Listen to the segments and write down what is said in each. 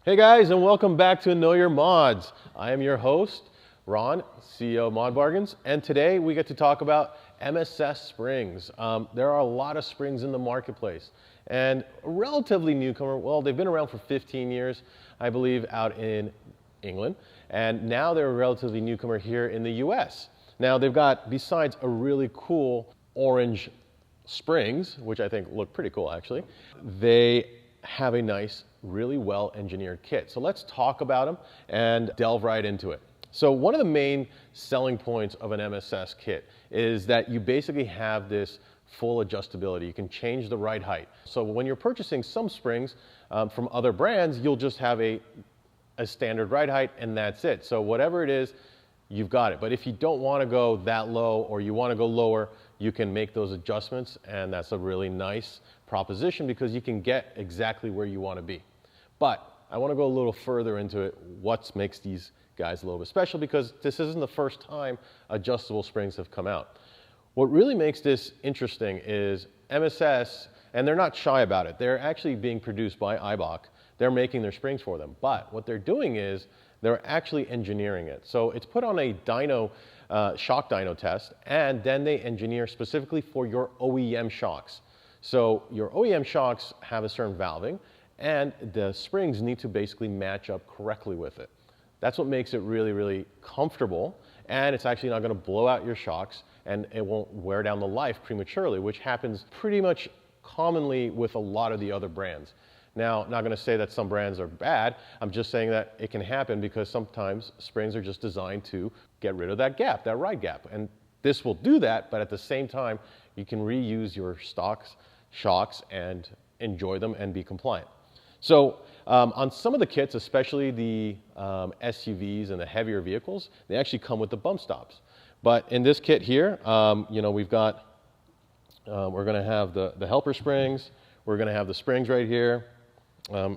Hey guys, and welcome back to Know Your Mods. I am your host, Ron, CEO of Mod Bargains, and today we get to talk about MSS springs. There are a lot of springs in the marketplace, and a relatively newcomer, well, they've been around for 15 years, I believe, out in England, and now they're a relatively newcomer here in the US. Now they've got, besides a really cool orange springs, which I think look pretty cool actually, they have a nice, really well engineered kit. So let's talk about them and delve right into it. So one of the main selling points of an MSS kit is that you basically have this full adjustability. You can change the ride height. So when you're purchasing some springs from other brands, you'll just have a standard ride height and that's it. So whatever it is, you've got it. But if you don't want to go that low or you want to go lower, you can make those adjustments, and that's a really nice proposition because you can get exactly where you want to be. But I want to go a little further into it, what makes these guys a little bit special, because this isn't the first time adjustable springs have come out. What really makes this interesting is MSS, and they're not shy about it, they're actually being produced by Eibach. They're making their springs for them. But what they're doing is they're actually engineering it. So it's put on a dyno, shock dyno test, and then they engineer specifically for your OEM shocks. So your OEM shocks have a certain valving, and the springs need to basically match up correctly with it. That's what makes it really, really comfortable, and it's actually not going to blow out your shocks, and it won't wear down the life prematurely, which happens pretty much commonly with a lot of the other brands. Now, not going to say that some brands are bad, I'm just saying that it can happen because sometimes springs are just designed to get rid of that gap, that ride gap. And this will do that, but at the same time, you can reuse your shocks and enjoy them and be compliant. So on some of the kits, especially the SUVs and the heavier vehicles, they actually come with the bump stops. But in this kit here, we've got, we're going to have the helper springs, we're going to have the springs right here,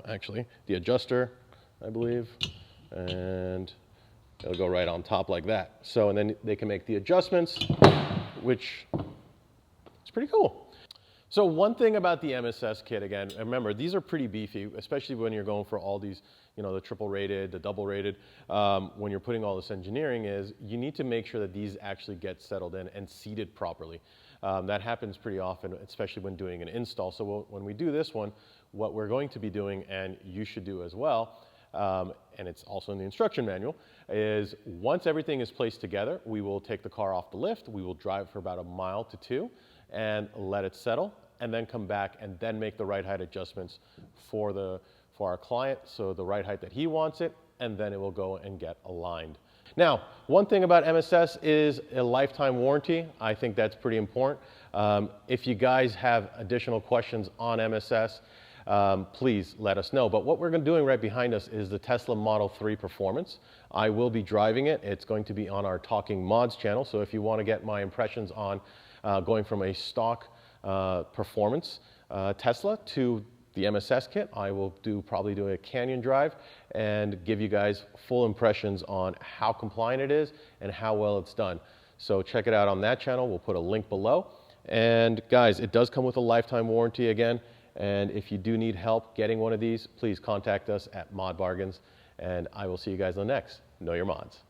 actually the adjuster, I believe, and it'll go right on top like that. So, and then they can make the adjustments, which is pretty cool. So one thing about the MSS kit, again, remember, these are pretty beefy, especially when you're going for all these, the triple rated, the double rated, when you're putting all this engineering is, you need to make sure that these actually get settled in and seated properly. That happens pretty often, especially when doing an install. So when we do this one, what we're going to be doing, and you should do as well, and it's also in the instruction manual, is once everything is placed together, we will take the car off the lift, we will drive for about 1 mile to 2, and let it settle, and then come back and then make the ride height adjustments for our client, so the ride height that he wants it, and then it will go and get aligned. Now, one thing about MSS is a lifetime warranty. I think that's pretty important. If you guys have additional questions on MSS, please let us know. But what we're doing right behind us is the Tesla Model 3 Performance. I will be driving it. It's going to be on our Talking Mods channel. So if you want to get my impressions on going from a stock performance Tesla to the MSS kit, I will probably do a canyon drive and give you guys full impressions on how compliant it is and how well it's done. So check it out on that channel. We'll put a link below. And guys, it does come with a lifetime warranty again. And if you do need help getting one of these, please contact us at Mod Bargains. And I will see you guys on the next Know Your Mods.